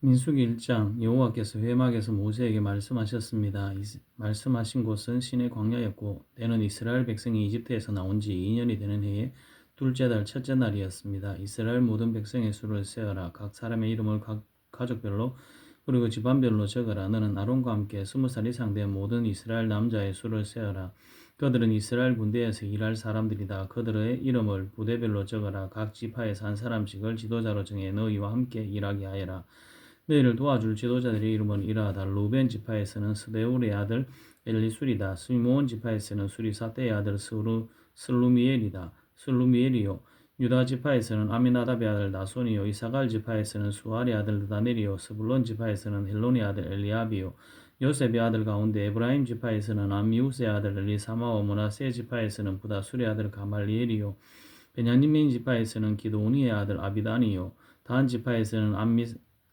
민수기 1장 여호와께서 회막에서 모세에게 말씀하셨습니다. 말씀하신 곳은 시내 광야였고 때는 이스라엘 백성이 이집트에서 나온 지 2년이 되는 해의 둘째 달 첫째 날이었습니다. 이스라엘 모든 백성의 수를 세어라. 각 사람의 이름을 각 가족별로 그리고 집안별로 적어라. 너는 아론과 함께 20살 이상 된 모든 이스라엘 남자의 수를 세어라. 그들은 이스라엘 군대에서 일할 사람들이다. 그들의 이름을 부대별로 적어라. 각 지파에서 한 사람씩을 지도자로 정해 너희와 함께 일하게 하여라. 너희를 도와줄 지도자들의 이름은 이러하다. 루벤 지파에서는 스데울의 아들 엘리술이다. 스미몬 지파에서는 수리사대의 아들 슬루미엘이다. 슬루미엘이요. 유다 지파에서는 아미나답의 아들 나손이요. 이사갈 지파에서는 수알의 아들 느다넬이요. 스불론 지파에서는 헬론의 아들 엘리압이요. 요셉의 아들 가운데 에브라임 지파에서는 암미우스의 아들 엘리사마와 므낫세 지파에서는 부다술의 아들 가말리엘이요. 베냐민 지파에서는 기도니의 아들 아비단이요. 단 지파에서는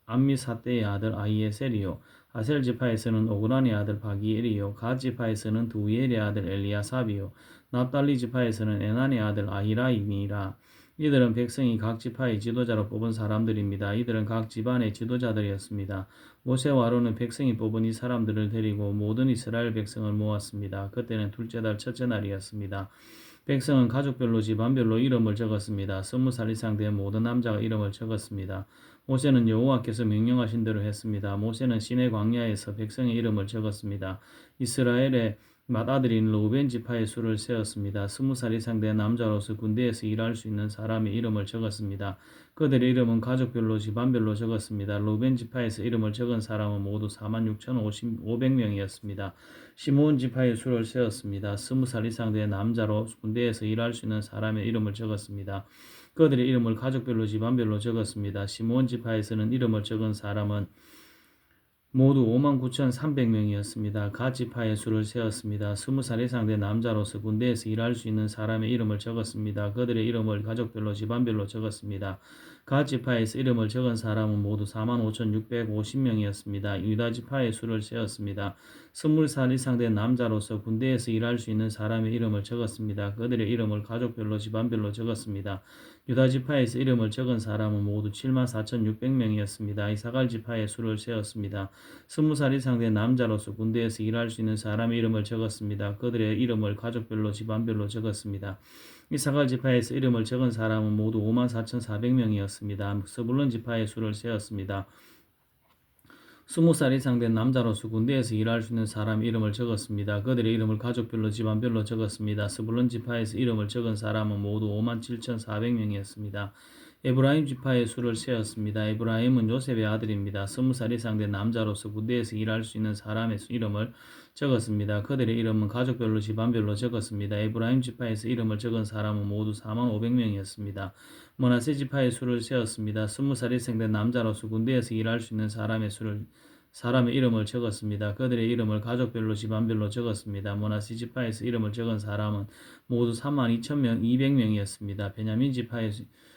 암미사대의 아들 아히에셀이요. 아셀 지파에서는 오그란의 아들 바기엘이요. 갓 지파에서는 두이엘의 아들 엘리아삽이요. 납달리 지파에서는 에난의 아들 아히라임이라. 이들은 백성이 각 지파의 지도자로 뽑은 사람들입니다. 이들은 각 집안의 지도자들이었습니다. 모세와 아론은 백성이 뽑은 이 사람들을 데리고 모든 이스라엘 백성을 모았습니다. 그때는 둘째 달 첫째 날이었습니다. 백성은 가족별로 집안별로 이름을 적었습니다. 20살 이상 된 모든 남자가 이름을 적었습니다. 모세는 여호와께서 명령하신 대로 했습니다. 모세는 시내 광야에서 백성의 이름을 적었습니다. 이스라엘의 맏아들인 르우벤 지파의 수를 세었습니다. 20살 이상 된 남자로서 군대에서 일할 수 있는 사람의 이름을 적었습니다. 그들의 이름은 가족별로 집안별로 적었습니다. 르우벤 지파에서 이름을 적은 사람은 모두 46,500명이었습니다. 시므온 지파의 수를 세었습니다. 20살 이상 된 남자로 군대에서 일할 수 있는 사람의 이름을 적었습니다. 그들의 이름을 가족별로 집안별로 적었습니다. 시므온 지파에서는 이름을 적은 사람은 모두 59,300명이었습니다. 갓 지파의 수를 세었습니다. 20살 이상 된 남자로서 군대에서 일할 수 있는 사람의 이름을 적었습니다. 그들의 이름을 가족별로 집안별로 적었습니다. 갓 지파에서 이름을 적은 사람은 모두 45,650명이었습니다. 유다 지파의 수를 세었습니다. 20살 이상 된 남자로서 군대에서 일할 수 있는 사람의 이름을 적었습니다. 그들의 이름을 가족별로 집안별로 적었습니다. 유다 지파에서 이름을 적은 사람은 모두 74,600명이었습니다. 이사갈 지파의 수를 세었습니다. 20살 이상 된 남자로서 군대에서 일할 수 있는 사람의 이름을 적었습니다. 그들의 이름을 가족별로 집안별로 적었습니다. 이사갈 지파에서 이름을 적은 사람은 모두 54,400명이었습니다. 스불론 지파의 수를 세었습니다. 20살 이상 된 남자로서 군대에서 일할 수 있는 사람 이름을 적었습니다. 그들의 이름을 가족별로 집안별로 적었습니다. 스불론 지파에서 이름을 적은 사람은 모두 57,400명이었습니다. 에브라임 지파의 수를 세었습니다. 에브라임은 요셉의 아들입니다. 20살 이상 된 남자로서 군대에서 일할 수 있는 사람의 이름을 적었습니다. 그들의 이름은 가족별로 집안별로 적었습니다. 에브라임 지파에서 이름을 적은 사람은 모두 45,500명이었습니다. 므낫세 지파의 수를 세었습니다. 20살 이상 된 남자로서 군대에서 일할 수 있는 사람의 이름을 적었습니다. 그들의 이름을 가족별로 집안별로 적었습니다. 므낫세 지파에서 이름을 적은 사람은 모두 32,200명이었습니다. 베냐민 지파의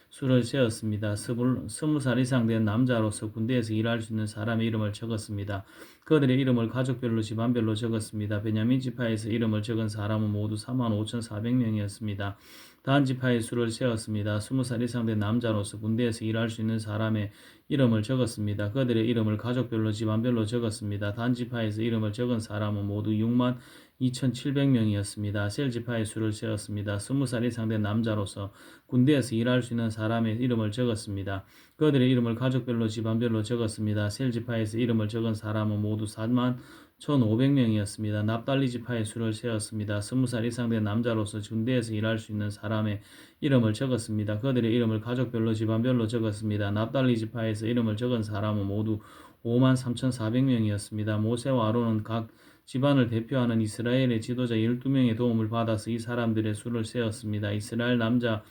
수를 세었습니다. 20살 이상 된 남자로서 군대에서 일할 수 있는 사람의 이름을 적었습니다. 그들의 이름을 가족별로 집안별로 적었습니다. 베냐민 지파에서 이름을 적은 사람은 모두 45,400명이었습니다. 단 지파의 수를 세었습니다. 20살 이상 된 남자로서 군대에서 일할 수 있는 사람의 이름을 적었습니다. 그들의 이름을 가족별로 집안별로 적었습니다. 단 지파에서 이름을 적은 사람은 모두 62,700명이었습니다. 셀 지파의 수를 세었습니다. 20살 이상 된 남자로서 군대에서 일할 수 있는 사람의 이름을 적었습니다. 그들의 이름을 가족별로 집안별로 적었습니다. 셀 지파에서 이름을 적은 사람은 모두 41,500명이었습니다. 납달리 지파의 수를 세었습니다. 20살 이상 된 남자로서 군대에서 일할 수 있는 사람의 이름을 적었습니다. 그들의 이름을 가족별로 집안별로 적었습니다. 납달리 지파에서 이름을 적은 사람은 모두 53,400명이었습니다. 모세와 아론은 각 집안을 대표하는 이스라엘의 지도자 12명의 도움을 받아서 이 사람들의 수를 세었습니다. 이스라엘 남자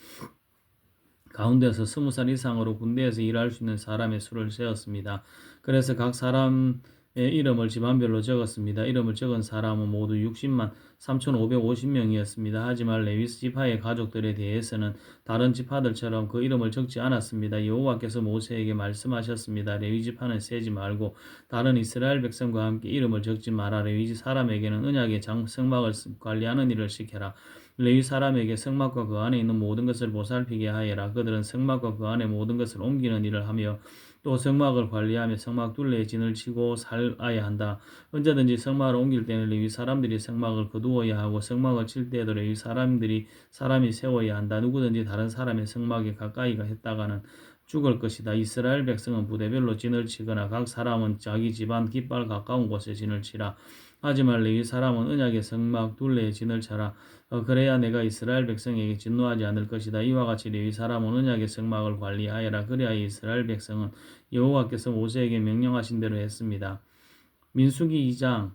가운데서 20살 이상으로 군대에서 일할 수 있는 사람의 수를 세었습니다. 그래서 각 사람의 이름을 집안별로 적었습니다. 이름을 적은 사람은 모두 60만 3,550명이었습니다. 하지만 레위스 지파의 가족들에 대해서는 다른 지파들처럼 그 이름을 적지 않았습니다. 여호와께서 모세에게 말씀하셨습니다. 레위 지파는 세지 말고 다른 이스라엘 백성과 함께 이름을 적지 마라. 레위 사람에게는 언약의 성막을 관리하는 일을 시켜라. 레위 사람에게 성막과 그 안에 있는 모든 것을 보살피게 하여라. 그들은 성막과 그 안에 모든 것을 옮기는 일을 하며 또 성막을 관리하며 성막 둘레에 진을 치고 살아야 한다. 언제든지 성막을 옮길 때는 레위 사람들이 성막을 거두어야 하고 성막을 칠 때에도 레위 사람이 세워야 한다. 누구든지 다른 사람의 성막에 가까이가 했다가는 죽을 것이다. 이스라엘 백성은 부대별로 진을 치거나 각 사람은 자기 집안 깃발 가까운 곳에 진을 치라. 하지만 레위 사람은 언약의 성막 둘레에 진을 쳐라. 그래야 내가 이스라엘 백성에게 진노하지 않을 것이다. 이와 같이 레위 사람은 언약의 성막을 관리하여라. 그래야 이스라엘 백성은 여호와께서 모세에게 명령하신 대로 했습니다. 민수기 2장.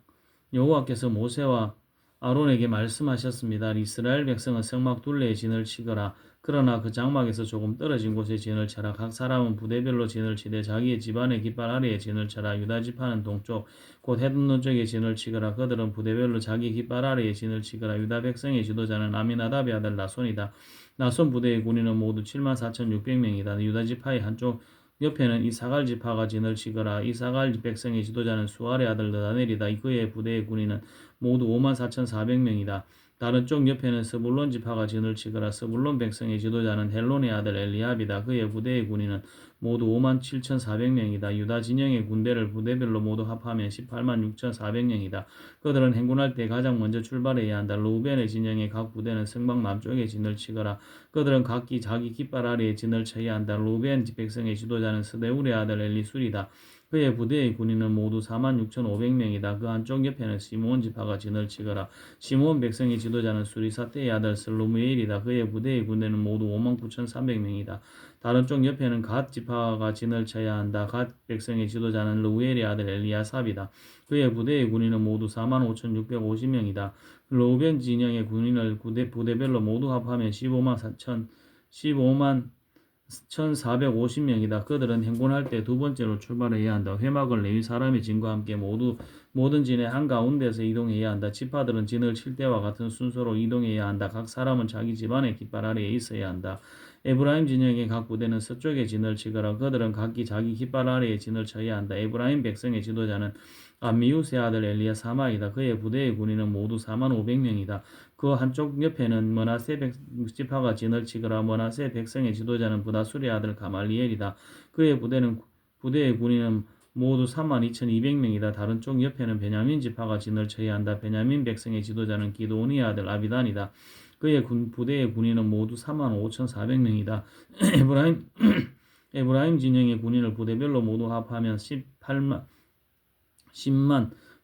여호와께서 모세와 아론에게 말씀하셨습니다. 이스라엘 백성은 성막 둘레에 진을 치거라. 그러나 그 장막에서 조금 떨어진 곳에 진을 쳐라. 각 사람은 부대별로 진을 치되 자기의 집안의 깃발 아래에 진을 쳐라. 유다 지파는 동쪽 곧 해돋는 쪽에 진을 치거라. 그들은 부대별로 자기 깃발 아래에 진을 치거라. 유다 백성의 지도자는 아미나답의 아들 나손이다. 나손 부대의 군인은 모두 74,600명이다. 유다 지파의 한쪽 옆에는 이사갈 지파가 진을 치거라. 이사갈 백성의 지도자는 수알의 아들 느다넬이다. 그의 부대의 군인은 모두 54,400명이다. 다른 쪽 옆에는 스불론 지파가 진을 치거라. 스불론 백성의 지도자는 헬론의 아들 엘리압이다. 그의 부대의 군인은 모두 57,400명이다. 유다 진영의 군대를 부대별로 모두 합하면 186,400명이다. 그들은 행군할 때 가장 먼저 출발해야 한다. 루벤의 진영의 각 부대는 성막 남쪽에 진을 치거라. 그들은 각기 자기 깃발 아래에 진을 쳐야 한다. 루벤 백성의 지도자는 스데울의 아들 엘리술이다. 그의 부대의 군인은 모두 46,500명이다. 그 한쪽 옆에는 시므온 지파가 진을 치거라. 시므온 백성의 지도자는 수리사테의 아들 슬루무엘이다. 그의 부대의 군대는 모두 59,300명이다. 다른 쪽 옆에는 갓 지파가 진을 쳐야 한다. 갓 백성의 지도자는 르우엘의 아들 엘리야삽이다. 그의 부대의 군인은 모두 45,650명이다. 르우벤 진영의 군인을 부대별로 모두 합하면 15만 1,450명이다. 그들은 행군할 때 두 번째로 출발해야 한다. 회막을 레위 사람의 진과 함께 모든 진의 한가운데서 이동해야 한다. 지파들은 진을 칠 때와 같은 순서로 이동해야 한다. 각 사람은 자기 집안의 깃발 아래에 있어야 한다. 에브라임 진영의 각 부대는 서쪽에 진을 치거라. 그들은 각기 자기 깃발 아래에 진을 쳐야 한다. 에브라임 백성의 지도자는 암미우스의 아들 엘리야사마이다. 그의 부대의 군인은 모두 45,500명이다. 그 한쪽 옆에는 머나세 지파가 진을 치거라. 머나세 백성의 지도자는 부다술의 아들 가말리엘이다. 그의 부대의 군인은 모두 32,200명이다. 다른 쪽 옆에는 베냐민 지파가 진을 쳐야 한다. 베냐민 백성의 지도자는 기드온의 아들 아비단이다. 그의 부대의 군인은 모두 35,400명이다. 에브라임 진영의 군인을 부대별로 모두 합하면 10만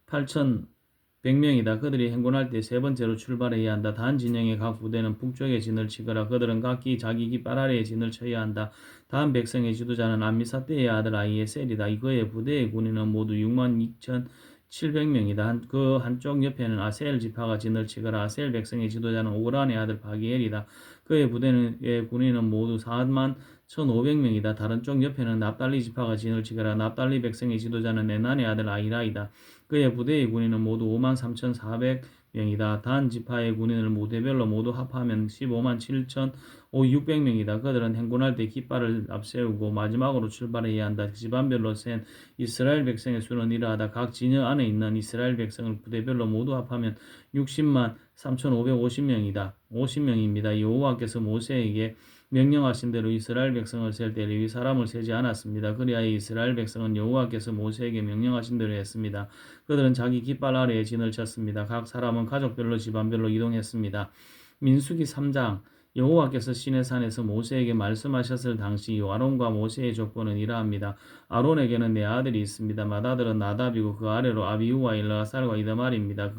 8,100명이다. 그들이 행군할 때 세 번째로 출발해야 한다. 단 진영의 각 부대는 북쪽에 진을 치거라. 그들은 각기 자기 깃발 아래에 진을 쳐야 한다. 단 백성의 지도자는 암미사떼의 아들 아이에셀이다. 그의 부대의 군인은 모두 62,700명이다. 그 한쪽 옆에는 아셀 지파가 진을 치거라. 아셀 백성의 지도자는 오란의 아들 바기엘이다. 그의 부대의 군인은 모두 41,500명이다. 다른 쪽 옆에는 납달리 지파가 진을 치거라. 납달리 백성의 지도자는 에난의 아들 아이라이다. 그의 부대의 군인은 모두 53,400명이다. 단 지파의 군인을 무대별로 모두 합하면 157,600명이다. 그들은 행군할 때 깃발을 앞세우고 마지막으로 출발해야 한다. 집안별로 센 이스라엘 백성의 수는 이러하다. 각 진영 안에 있는 이스라엘 백성을 부대별로 모두 합하면 60만 3,550명이다. 50명입니다. 여호와께서 모세에게 명령하신 대로 이스라엘 백성을 셀 때 레위 사람을 세지 않았습니다. 그리하여 이스라엘 백성은 여호와께서 모세에게 명령하신 대로 했습니다. 그들은 자기 깃발 아래에 진을 쳤습니다. 각 사람은 가족별로 집안별로 이동했습니다. 민수기 3장. 여호와께서 시내산에서 모세에게 말씀하셨을 당시 아론과 모세의 조건은 이러합니다. 아론에게는 네 아들이 있습니다. 맏아들은 나답이고 그 아래로 아비후와 일라살과 이다말입니다.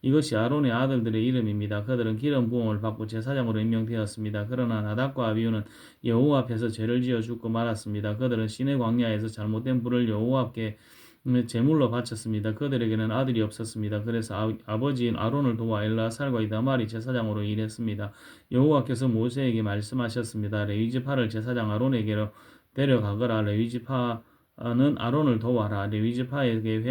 이것이 아론의 아들들의 이름입니다. 그들은 기름 부음을 받고 제사장으로 임명되었습니다. 그러나 나답과 아비후는 여호와 앞에서 죄를 지어 죽고 말았습니다. 그들은 시내 광야에서 잘못된 불을 여호와께 제물로 바쳤습니다. 그들에게는 아들이 없었습니다. 그래서 아버지인 아론을 도와 엘라살과 이다말이 제사장으로 일했습니다. 여호와께서 모세에게 말씀하셨습니다. 레위지파를 제사장 아론에게로 데려가거라. 레위지파는 아론을 도와라. 레위지파에게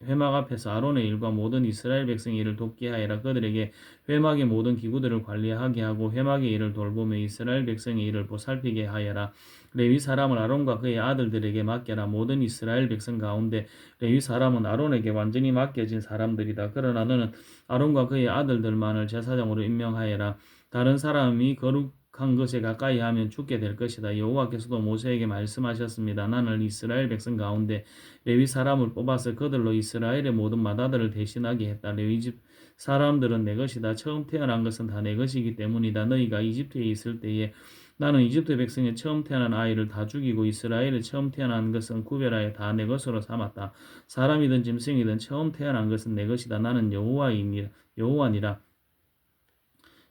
회막 앞에서 아론의 일과 모든 이스라엘 백성의 일을 돕게 하여라. 그들에게 회막의 모든 기구들을 관리하게 하고 회막의 일을 돌보며 이스라엘 백성의 일을 보살피게 하여라. 레위 사람을 아론과 그의 아들들에게 맡겨라. 모든 이스라엘 백성 가운데 레위 사람은 아론에게 완전히 맡겨진 사람들이다. 그러나 너는 아론과 그의 아들들만을 제사장으로 임명하여라. 다른 사람이 것에 가까이 하면 죽게 될 것이다. 여호와께서도 모세에게 말씀하셨습니다. 나는 이스라엘 백성 가운데 레위 사람을 뽑아서 그들로 이스라엘의 모든 맏아들을 대신하게 했다. 레위 집 사람들은 내 것이다. 처음 태어난 것은 다 내 것이기 때문이다. 너희가 이집트에 있을 때에 나는 이집트 백성의 처음 태어난 아이를 다 죽이고 이스라엘의 처음 태어난 것은 구별하여 다 내 것으로 삼았다. 사람이든 짐승이든 처음 태어난 것은 내 것이다. 나는 여호와니라.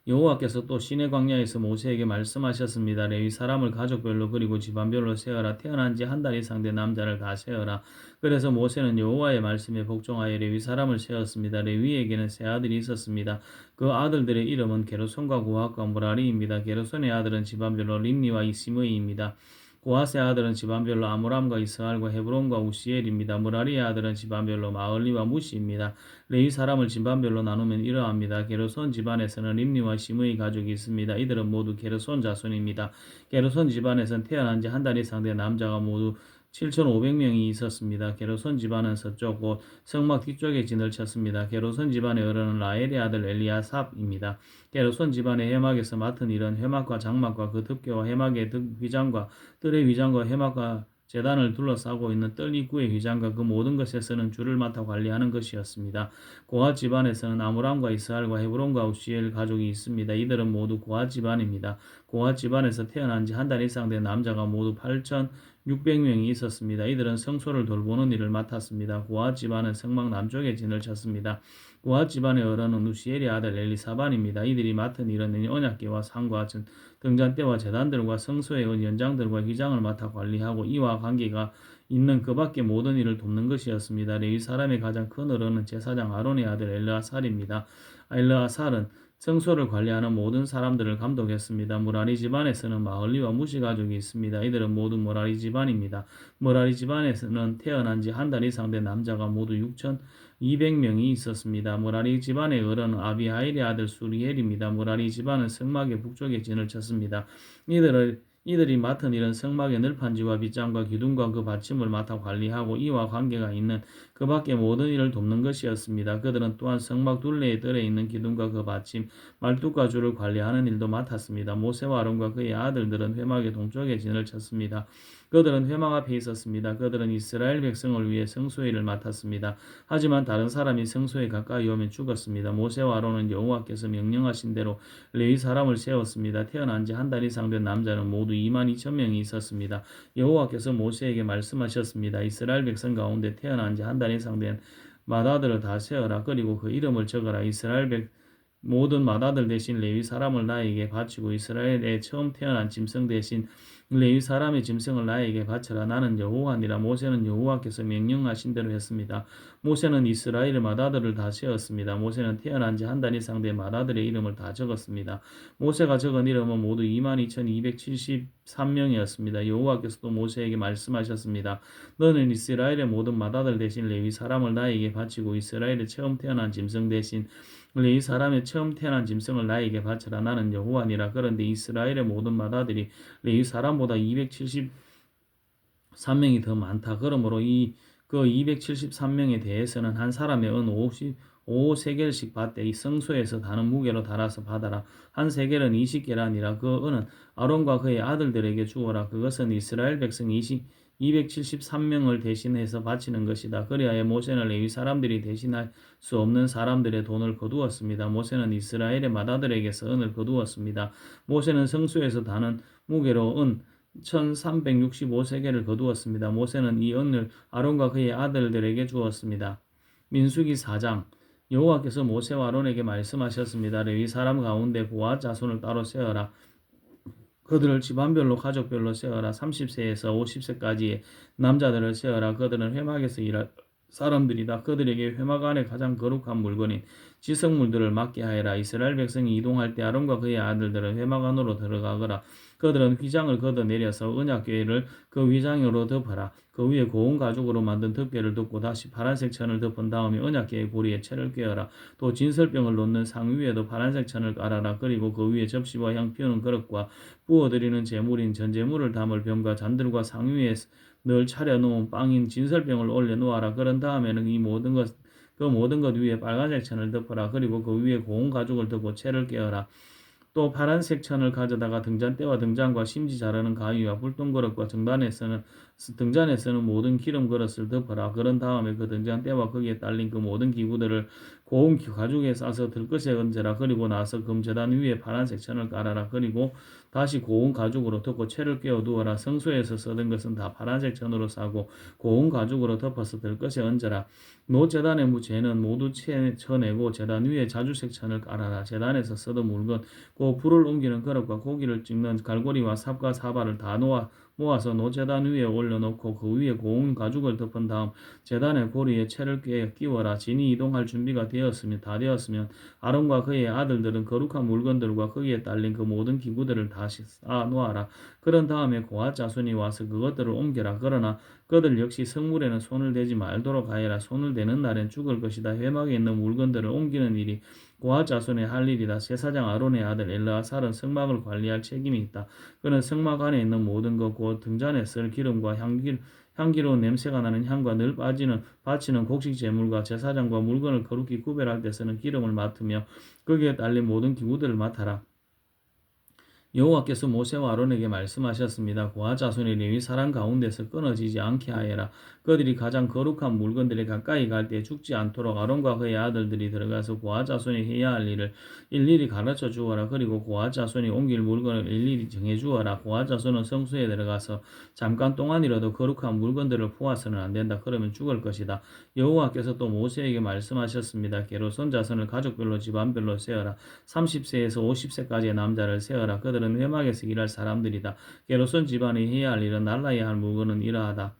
여호와께서 또 시내 광야에서 모세에게 말씀하셨습니다. 레위 사람을 가족별로 그리고 집안별로 세어라. 태어난 지 한 달 이상 된 남자를 다 세어라. 그래서 모세는 여호와의 말씀에 복종하여 레위 사람을 세었습니다. 레위에게는 세 아들이 있었습니다. 그 아들들의 이름은 게르손과 고핫과 무라리입니다. 게르손의 아들은 집안별로 림니와 이시므이입니다. 고핫의 아들은 집안별로 아므람과 이스할과 헤브론과 우시엘입니다. 무라리의 아들은 집안별로 마을리와 무시입니다. 레위 사람을 집안별로 나누면 이러합니다. 게르손 집안에서는 림니와 시므의 가족이 있습니다. 이들은 모두 게르손 자손입니다. 게르손 집안에서는 태어난 지 한 달 이상 된 남자가 모두 7,500명이 있었습니다. 게르손 집안은 서쪽 곧 성막 뒤쪽에 진을 쳤습니다. 게르손 집안의 어른은 라엘의 아들 엘리아삽입니다. 게르손 집안의 회막에서 맡은 일은 회막과 장막과 그 덮개와 회막의 휘장과 뜰의 휘장과 회막과 제단을 둘러싸고 있는 뜰 입구의 휘장과 그 모든 것에서는 줄을 맡아 관리하는 것이었습니다. 고핫 집안에서는 아므람과 이스할과 헤브론과 우시엘 가족이 있습니다. 이들은 모두 고핫 집안입니다. 고핫 집안에서 태어난 지 한 달 이상 된 남자가 모두 8,600명이 있었습니다. 이들은 성소를 돌보는 일을 맡았습니다. 고핫 집안은 성막 남쪽에 진을 쳤습니다. 고핫 집안의 어른은 우시엘의 아들 엘리사반입니다. 이들이 맡은 일은 언약궤와 상과 등잔대와 제단들과 성소의 연장들과 휘장을 맡아 관리하고 이와 관계가 있는 그 밖의 모든 일을 돕는 것이었습니다. 레위 사람의 가장 큰 어른은 제사장 아론의 아들 엘르아살입니다. 엘르아살은 성소를 관리하는 모든 사람들을 감독했습니다. 무라리 집안에서는 마을리와 무시 가족이 있습니다. 이들은 모두 무라리 집안입니다. 무라리 집안에서는 태어난 지 한 달 이상 된 남자가 모두 6,200명이 있었습니다. 무라리 집안의 어른은 아비하일의 아들 수리엘입니다. 무라리 집안은 성막의 북쪽에 진을 쳤습니다. 이들이 맡은 일은 성막의 늘판지와 빗장과 기둥과 그 받침을 맡아 관리하고 이와 관계가 있는 그 밖의 모든 일을 돕는 것이었습니다. 그들은 또한 성막 둘레의 뜰에 있는 기둥과 그 받침, 말뚝과 줄을 관리하는 일도 맡았습니다. 모세와 아론과 그의 아들들은 회막의 동쪽에 진을 쳤습니다. 그들은 회막 앞에 있었습니다. 그들은 이스라엘 백성을 위해 성소의 일을 맡았습니다. 하지만 다른 사람이 성소에 가까이 오면 죽었습니다. 모세와 아론은 여호와께서 명령하신 대로 레위 사람을 세웠습니다. 태어난 지 한 달 이상 된 남자는 모두 22,000명이 있었습니다. 여호와께서 모세에게 말씀하셨습니다. 이스라엘 백성 가운데 태어난 지 한 달 이상 된 맏아들을 다 세어라. 그리고 그 이름을 적어라. 모든 맏아들 대신 레위 사람을 나에게 바치고 이스라엘에 처음 태어난 짐승 대신 레위 사람의 짐승을 나에게 바쳐라. 나는 여호와니라. 모세는 여호와께서 명령하신 대로 했습니다. 모세는 이스라엘의 맏아들을 다 세었습니다. 모세는 태어난 지 한 달 이상 된 맏아들의 이름을 다 적었습니다. 모세가 적은 이름은 모두 22,273명이었습니다. 여호와께서도 모세에게 말씀하셨습니다. 너는 이스라엘의 모든 맏아들 대신 레위 사람을 나에게 바치고 이스라엘에 처음 태어난 짐승 대신 레위 사람의 처음 태어난 짐승을 나에게 바쳐라. 나는 여호와니라. 그런데 이스라엘의 모든 맏아들이 레위 사람보다 273명이 더 많다. 그러므로 그 273명에 대해서는 한 사람의 은 5세겔씩 받되 이 성소에서 다는 무게로 달아서 받아라. 한 세겔은 20계란이라. 그 은은 아론과 그의 아들들에게 주어라. 그것은 이스라엘 백성 273명을 대신해서 바치는 것이다. 그리하여 모세는 레위 사람들이 대신할 수 없는 사람들의 돈을 거두었습니다. 모세는 이스라엘의 맏아들에게서 은을 거두었습니다. 모세는 성소에서 다는 무게로 은 1365세겔을 거두었습니다. 모세는 이 은을 아론과 그의 아들들에게 주었습니다. 민수기 4장. 여호와께서 모세와 아론에게 말씀하셨습니다. 레위 사람 가운데 고핫 자손을 따로 세어라. 그들을 집안별로 가족별로 세어라. 30세에서 50세까지의 남자들을 세어라. 그들은 회막에서 일할 사람들이다. 그들에게 회막 안에 가장 거룩한 물건인 지성물들을 맡게 하여라. 이스라엘 백성이 이동할 때 아론과 그의 아들들은 회막 안으로 들어가거라. 그들은 휘장을 걷어내려서 언약궤를 그 휘장으로 덮어라. 그 위에 고운 가죽으로 만든 덮개를 덮고 다시 파란색 천을 덮은 다음에 언약궤의 고리에 채를 꿰어라. 또 진설병을 놓는 상 위에도 파란색 천을 깔아라. 그리고 그 위에 접시와 향 피우는 그릇과 부어드리는 제물인 전제물을 담을 병과 잔들과 상 위에 늘 차려놓은 빵인 진설병을 올려놓아라. 그런 다음에는 그 모든 것 위에 빨간색 천을 덮어라. 그리고 그 위에 고운 가죽을 덮고 채를 꿰어라. 또 파란색 천을 가져다가 등잔대와 등잔과 심지 자르는 가위와 불똥그릇과 등잔에 쓰는 모든 기름 그릇을 덮어라. 그런 다음에 그 등잔대와 거기에 딸린 그 모든 기구들을 고운 가죽에 싸서 들것에 얹어라. 그리고 나서 금제단 위에 파란색 천을 깔아라. 그리고 다시 고운 가죽으로 덮고 채를 끼워 두어라. 성소에서 써든 것은 다 파란색 천으로 싸고 고운 가죽으로 덮어서 들것에 얹어라. 노제단의 무죄는 모두 쳐내고 제단 위에 자주색 천을 깔아라. 제단에서 써든 물건 그 불을 옮기는 그릇과 고기를 찍는 갈고리와 삽과 사발을 다 모아서 노제단 위에 올려놓고 그 위에 고운 가죽을 덮은 다음 제단의 고리에 채를 끼워라. 진이 이동할 준비가 다 되었으면 아론과 그의 아들들은 거룩한 물건들과 거기에 딸린 그 모든 기구들을 다시 쌓아 놓아라. 그런 다음에 고앗 자손이 와서 그것들을 옮겨라. 그러나 그들 역시 성물에는 손을 대지 말도록 하여라. 손을 대는 날엔 죽을 것이다. 회막에 있는 물건들을 옮기는 일이 고앗 자손의 할 일이다. 제사장 아론의 아들 엘르아살은 성막을 관리할 책임이 있다. 그는 성막 안에 있는 모든 것 곧 등잔에 쓸 기름과 향기로운 냄새가 나는 향과 늘 바치는 곡식 제물과 제사장과 물건을 거룩히 구별할 때 쓰는 기름을 맡으며 거기에 딸린 모든 기구들을 맡아라. 여호와께서 모세와 아론에게 말씀하셨습니다. 고아 자손의 레위 사람 가운데서 끊어지지 않게 하여라. 그들이 가장 거룩한 물건들에 가까이 갈 때 죽지 않도록 아론과 그의 아들들이 들어가서 고아 자손이 해야 할 일을 일일이 가르쳐 주어라. 그리고 고아 자손이 옮길 물건을 일일이 정해 주어라. 고아 자손은 성소에 들어가서 잠깐 동안이라도 거룩한 물건들을 보아서는 안 된다. 그러면 죽을 것이다. 여호와께서 또 모세에게 말씀하셨습니다. 게르손 자손을 가족별로 집안별로 세어라. 30세에서 50세까지의 남자를 세어라. 그들은 회막에서 일할 사람들이다. 게르손 집안이 해야 할 일은 날라야 할 물건은 이러하다.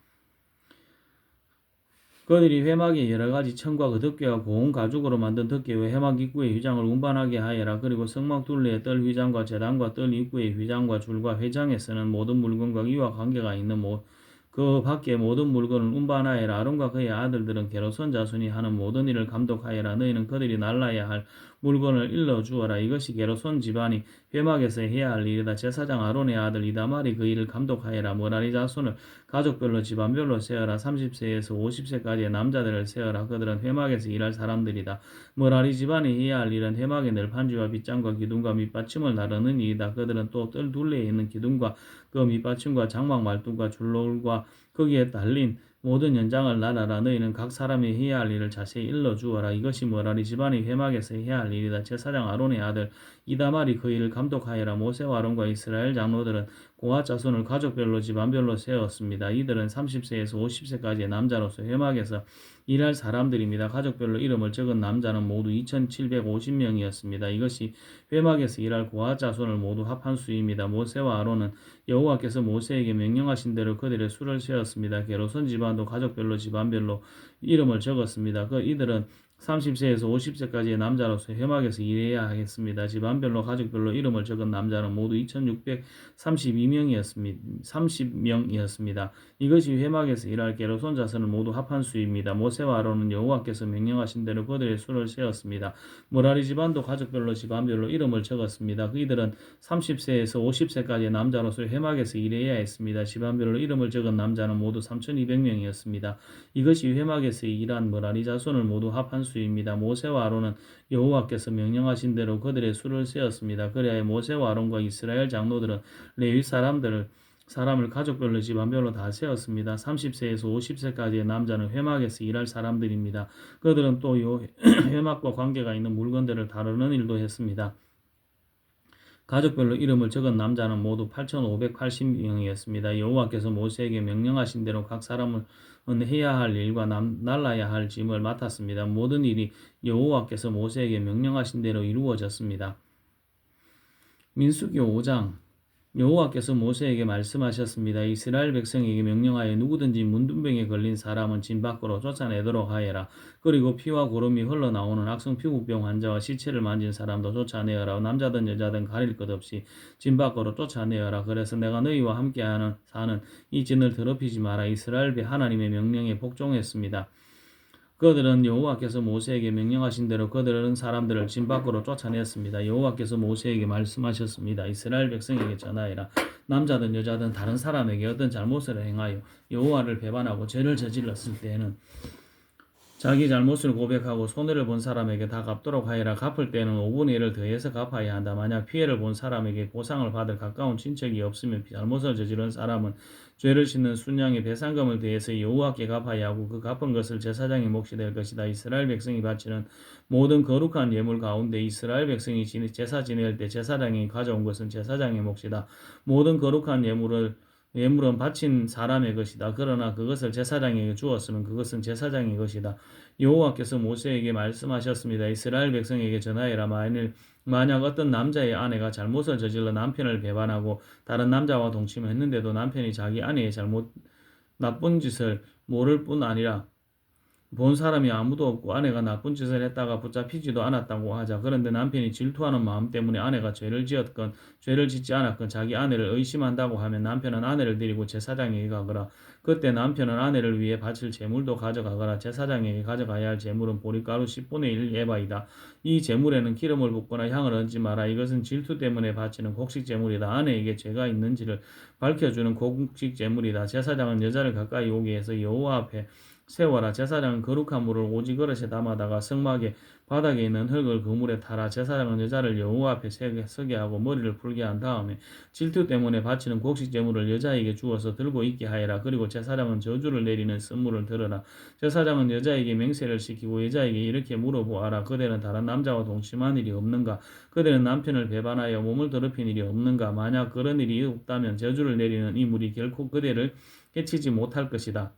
그들이 회막에 여러가지 천과 그 덮개와 고운 가죽으로 만든 덮개와 회막 입구의 휘장을 운반하게 하여라. 그리고 성막 둘레의 뜰 휘장과 제단과 뜰 입구의 휘장과 줄과 회장에 쓰는 모든 물건과 이와 관계가 있는 그 밖에 모든 물건을 운반하여라. 아론과 그의 아들들은 게르손 자손이 하는 모든 일을 감독하여라. 너희는 그들이 날라야 할 물건을 일러주어라. 이것이 게르손 집안이 회막에서 해야 할 일이다. 제사장 아론의 아들 이다말이 그 일을 감독하여라. 머라리 자손을 가족별로 집안별로 세어라. 30세에서 50세까지의 남자들을 세어라. 그들은 회막에서 일할 사람들이다. 머라리 집안이 해야 할 일은 회막의 늘판지와 빗장과 기둥과 밑받침을 나르는 일이다. 그들은 또 뜰 둘레에 있는 기둥과 그 밑받침과 장막 말뚝과 줄놀과 거기에 달린 모든 연장을 나라라. 너희는 각 사람이 해야 할 일을 자세히 일러주어라. 이것이 머라리 집안이 회막에서 해야 할 일이다. 제사장 아론의 아들 이다말이 그 일을 감독하여라. 모세와 아론과 이스라엘 장로들은 고앗 자손을 가족별로 집안별로 세웠습니다. 이들은 30세에서 50세까지의 남자로서 회막에서 일할 사람들입니다. 가족별로 이름을 적은 남자는 모두 2750명이었습니다. 이것이 회막에서 일할 고앗 자손을 모두 합한 수입니다. 모세와 아론은 여호와께서 모세에게 명령하신 대로 그들의 수를 세었습니다. 게르손 집안도 가족별로 집안별로 이름을 적었습니다. 이들은 30세에서 50세까지의 남자로서 회막에서 일해야 하겠습니다. 집안별로 가족별로 이름을 적은 남자는 모두 2632명이었습니다. 이것이 회막에서 일할 게르손 자손을 모두 합한 수입니다. 모세와 아론은 여호와께서 명령하신 대로 그들의 수를 세었습니다. 머라리 집안도 가족별로 집안별로 이름을 적었습니다. 그들은 30세에서 50세까지의 남자로서 회막에서 일해야 했습니다. 집안별로 이름을 적은 남자는 모두 3200명이었습니다. 이것이 회막에서 일한 머라리 자손을 모두 합한 수입니다. 모세와 아론은 여호와께서 명령하신 대로 그들의 수를 세었습니다. 그래야 모세와 아론과 이스라엘 장로들은 레위 사람을 가족별로 집안별로 다 세웠습니다. 30세에서 50세까지의 남자는 회막에서 일할 사람들입니다. 그들은 또 회막과 관계가 있는 물건들을 다루는 일도 했습니다. 가족별로 이름을 적은 남자는 모두 8580명이었습니다. 여호와께서 모세에게 명령하신 대로 각 사람은 해야 할 일과 날라야 할 짐을 맡았습니다. 모든 일이 여호와께서 모세에게 명령하신 대로 이루어졌습니다. 민수기 5장 여호와께서 모세에게 말씀하셨습니다. 이스라엘 백성에게 명령하여 누구든지 문둥병에 걸린 사람은 진 밖으로 쫓아내도록 하여라. 그리고 피와 고름이 흘러나오는 악성 피부병 환자와 시체를 만진 사람도 쫓아내어라. 남자든 여자든 가릴 것 없이 진 밖으로 쫓아내어라. 그래서 내가 너희와 함께 사는 이 진을 더럽히지 마라. 이스라엘 하나님의 명령에 복종했습니다. 그들은 여호와께서 모세에게 명령하신 대로 그들은 사람들을 진 밖으로 쫓아냈습니다. 여호와께서 모세에게 말씀하셨습니다. 이스라엘 백성에게 전하여라. 남자든 여자든 다른 사람에게 어떤 잘못을 행하여 여호와를 배반하고 죄를 저질렀을 때에는 자기 잘못을 고백하고 손해를 본 사람에게 다 갚도록 하여라. 갚을 때는 5분의 1을 더해서 갚아야 한다. 만약 피해를 본 사람에게 보상을 받을 가까운 친척이 없으면 잘못을 저지른 사람은 죄를 짓는 순양의 배상금을 더해서 여호와께 갚아야 하고 그 갚은 것을 제사장의 몫이 될 것이다. 이스라엘 백성이 바치는 모든 거룩한 예물 가운데 이스라엘 백성이 제사 지낼 때 제사장이 가져온 것은 제사장의 몫이다. 모든 거룩한 예물은 바친 사람의 것이다. 그러나 그것을 제사장에게 주었으면 그것은 제사장의 것이다. 여호와께서 모세에게 말씀하셨습니다. 이스라엘 백성에게 전하여라. 만약 어떤 남자의 아내가 잘못을 저질러 남편을 배반하고 다른 남자와 동침했는데도 남편이 자기 아내의 나쁜 짓을 모를 뿐 아니라 본 사람이 아무도 없고 아내가 나쁜 짓을 했다가 붙잡히지도 않았다고 하자. 그런데 남편이 질투하는 마음 때문에 아내가 죄를 지었건 죄를 짓지 않았건 자기 아내를 의심한다고 하면 남편은 아내를 데리고 제사장에게 가거라. 그때 남편은 아내를 위해 바칠 제물도 가져가거라. 제사장에게 가져가야 할 제물은 보리가루 10분의 1 에바이다. 이 제물에는 기름을 붓거나 향을 얹지 마라. 이것은 질투 때문에 바치는 곡식 제물이다. 아내에게 죄가 있는지를 밝혀주는 곡식 제물이다. 제사장은 여자를 가까이 오게 해서 여호와 앞에 세워라. 제사장은 거룩한 물을 오지 그릇에 담아다가 성막의 바닥에 있는 흙을 그 물에 타라. 제사장은 여자를 여호와 앞에 서게 하고 머리를 풀게 한 다음에 질투 때문에 바치는 곡식 제물을 여자에게 주어서 들고 있게 하여라. 그리고 제사장은 저주를 내리는 선물을 들어라. 제사장은 여자에게 맹세를 시키고 여자에게 이렇게 물어보아라. 그대는 다른 남자와 동침한 일이 없는가? 그대는 남편을 배반하여 몸을 더럽힌 일이 없는가? 만약 그런 일이 없다면 저주를 내리는 이 물이 결코 그대를 해치지 못할 것이다.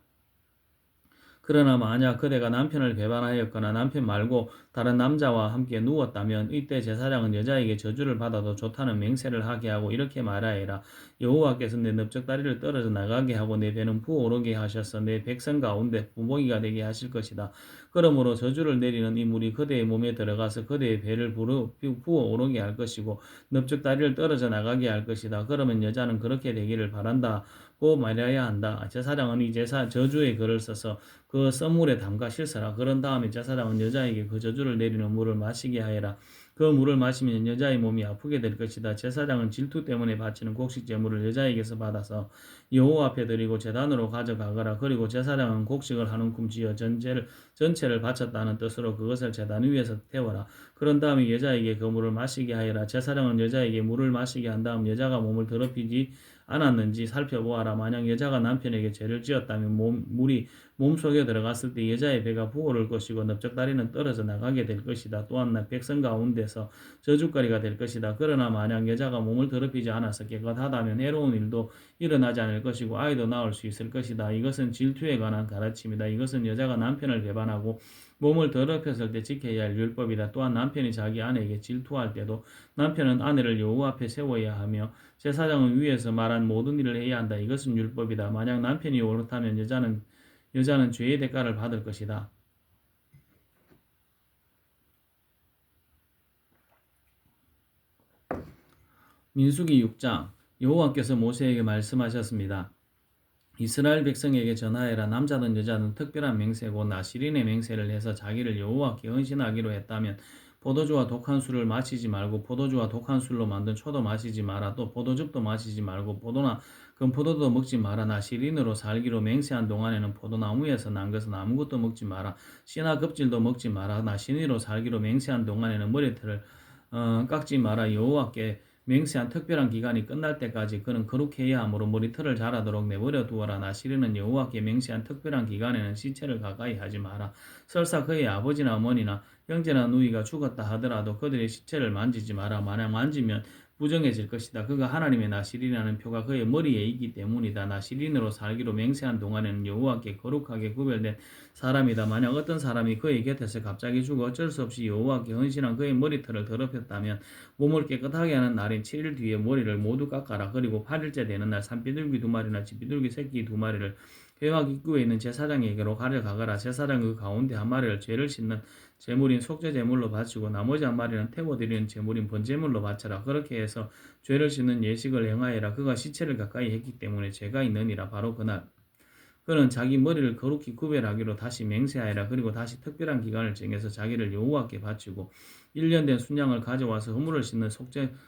그러나 만약 그대가 남편을 배반하였거나 남편 말고 다른 남자와 함께 누웠다면 이때 제사장은 여자에게 저주를 받아도 좋다는 맹세를 하게 하고 이렇게 말하여라. 여호와께서 내 넓적다리를 떨어져 나가게 하고 내 배는 부어오르게 하셔서 내 백성 가운데 부모기가 되게 하실 것이다. 그러므로 저주를 내리는 이 물이 그대의 몸에 들어가서 그대의 배를 부어오르게 할 것이고 넓적다리를 떨어져 나가게 할 것이다. 그러면 여자는 그렇게 되기를 바란다. 고 말해야 한다. 제사장은 이 저주의 글을 써서 그 썬물에 담가 실서라. 그런 다음에 제사장은 여자에게 그 저주를 내리는 물을 마시게 하여라. 그 물을 마시면 여자의 몸이 아프게 될 것이다. 제사장은 질투 때문에 바치는 곡식 제물을 여자에게서 받아서 여호와 앞에 드리고 제단으로 가져가거라. 그리고 제사장은 곡식을 한 움큼 쥐어 전체를 바쳤다는 뜻으로 그것을 제단 위에서 태워라. 그런 다음에 여자에게 그 물을 마시게 하여라. 제사장은 여자에게 물을 마시게 한 다음 여자가 몸을 더럽히지 않았는지 살펴보아라. 만약 여자가 남편에게 죄를 지었다면 물이 몸속에 들어갔을 때 여자의 배가 부어오를 것이고 넓적다리는 떨어져 나가게 될 것이다. 또한 백성 가운데서 저주거리가 될 것이다. 그러나 만약 여자가 몸을 더럽히지 않아서 깨끗하다면 해로운 일도 일어나지 않을 것이고 아이도 낳을 수 있을 것이다. 이것은 질투에 관한 가르침이다. 이것은 여자가 남편을 배반하고 몸을 더럽혔을 때 지켜야 할 율법이다. 또한 남편이 자기 아내에게 질투할 때도 남편은 아내를 여호와 앞에 세워야 하며 제사장은 위에서 말한 모든 일을 해야 한다. 이것은 율법이다. 만약 남편이 옳다면 여자는 죄의 대가를 받을 것이다. 민수기 6장 여호와께서 모세에게 말씀하셨습니다. 이스라엘 백성에게 전하여라. 남자든 여자든 특별한 맹세고 나시린의 맹세를 해서 자기를 여호와께 헌신하기로 했다면 포도주와 독한 술을 마시지 말고 포도주와 독한 술로 만든 초도 마시지 마라. 또 포도즙도 마시지 말고 포도나 금포도도 먹지 마라. 나시린으로 살기로 맹세한 동안에는 포도나무에서 난 것은 아무것도 먹지 마라. 씨나 껍질도 먹지 마라. 나시린으로 살기로 맹세한 동안에는 머리털을 깎지 마라. 여호와께 맹세한 특별한 기간이 끝날 때까지 그는 거룩해 해야 하므로 머리털을 자라도록 내버려 두어라. 나시린은 여호와께 맹세한 특별한 기간에는 시체를 가까이 하지 마라. 설사 그의 아버지나 어머니나 형제나 누이가 죽었다 하더라도 그들의 시체를 만지지 마라. 만약 만지면 부정해질 것이다. 그가 하나님의 나시린이라는 표가 그의 머리에 있기 때문이다. 나시린으로 살기로 맹세한 동안에는 여호와께 거룩하게 구별된 사람이다. 만약 어떤 사람이 그의 곁에서 갑자기 죽어 어쩔 수 없이 여호와께 헌신한 그의 머리털을 더럽혔다면 몸을 깨끗하게 하는 날인 7일 뒤에 머리를 모두 깎아라. 그리고 8일째 되는 날 산비둘기 2마리나 집비둘기 새끼 2마리를 회막 입구에 있는 제사장에게로 가져가거라. 제사장 그 가운데 한 마리를 죄를 씻는 제물인 속죄 제물로 바치고 나머지 한 마리는 태워드리는 제물인 번제물로 바쳐라. 그렇게 해서 죄를 씻는 예식을 행하여라. 그가 시체를 가까이 했기 때문에 죄가 있느니라. 바로 그날 그는 자기 머리를 거룩히 구별하기로 다시 맹세하여라. 그리고 다시 특별한 기간을 정해서 자기를 여호와께 바치고 1년 된 순양을 가져와서 허물을 씻는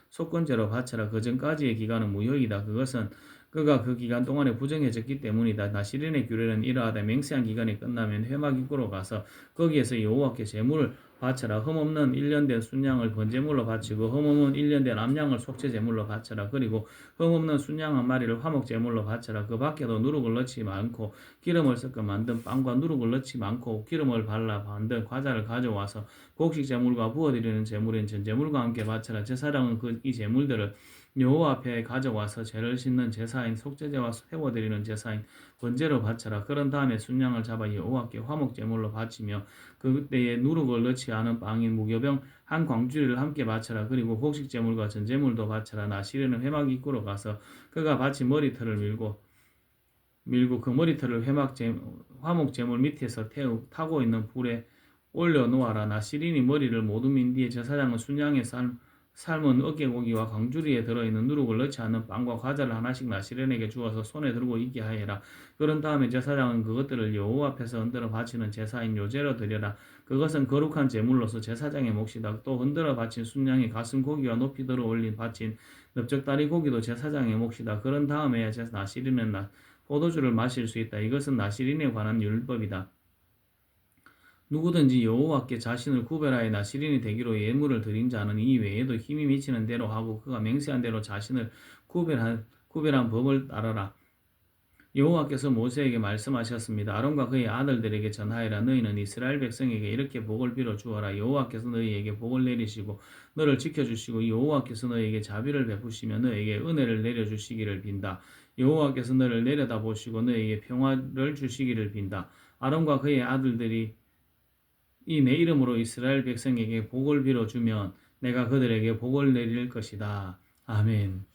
속건제로 바쳐라. 그 전까지의 기간은 무효이다. 그것은 그가 그 기간 동안에 부정해졌기 때문이다. 나시린의 규례는 이러하다. 맹세한 기간이 끝나면 회막 입구로 가서 거기에서 여호와께 제물을 바쳐라. 흠없는 1년 된 순양을 번제물로 바치고 흠없는 1년 된 암양을 속죄 제물로 바쳐라. 그리고 흠없는 순양 한 마리를 화목 제물로 바쳐라. 그 밖에도 누룩을 넣지 않고 기름을 섞어 만든 빵과 누룩을 넣지 않고 기름을 발라 만든 과자를 가져와서 곡식 제물과 부어드리는 제물인 전제물과 함께 바쳐라. 제사장은 이 제물들을 여호와 앞에 가져와서 죄를 씻는 제사인 속죄제와 세워드리는 제사인 번제로 바쳐라. 그런 다음에 순양을 잡아 여호와께 화목 제물로 바치며 그때에 누룩을 넣지 않은 빵인 무교병 한 광주리를 함께 바쳐라. 그리고 곡식 제물과 전제물도 바쳐라. 나시르는 회막 입구로 가서 그가 바친 머리털을 밀고 그 머리털을 화목 제물 밑에서 타고 있는 불에 올려 놓아라. 나시린이 머리를 모두 민 뒤에 제사장은 순양의 삶은 어깨고기와 광주리에 들어있는 누룩을 넣지 않는 빵과 과자를 하나씩 나시린에게 주어서 손에 들고 있게 하여라. 그런 다음에 제사장은 그것들을 여호와 앞에서 흔들어 바치는 제사인 요제로 드려라. 그것은 거룩한 제물로서 제사장의 몫이다. 또 흔들어 바친 순양의 가슴 고기와 높이 들어 올린 바친 넓적다리 고기도 제사장의 몫이다. 그런 다음에 나시린은 포도주를 마실 수 있다. 이것은 나시린에 관한 율법이다. 누구든지 여호와께 자신을 구별하여 나시린이 되기로 예물을 드린 자는 이 외에도 힘이 미치는 대로 하고 그가 맹세한 대로 자신을 구별한 법을 따르라. 여호와께서 모세에게 말씀하셨습니다. 아론과 그의 아들들에게 전하여라. 너희는 이스라엘 백성에게 이렇게 복을 빌어 주어라. 여호와께서 너희에게 복을 내리시고 너를 지켜주시고 여호와께서 너희에게 자비를 베푸시며 너희에게 은혜를 내려주시기를 빈다. 여호와께서 너를 내려다보시고 너희에게 평화를 주시기를 빈다. 아론과 그의 아들들이 이 내 이름으로 이스라엘 백성에게 복을 빌어주면 내가 그들에게 복을 내릴 것이다. 아멘.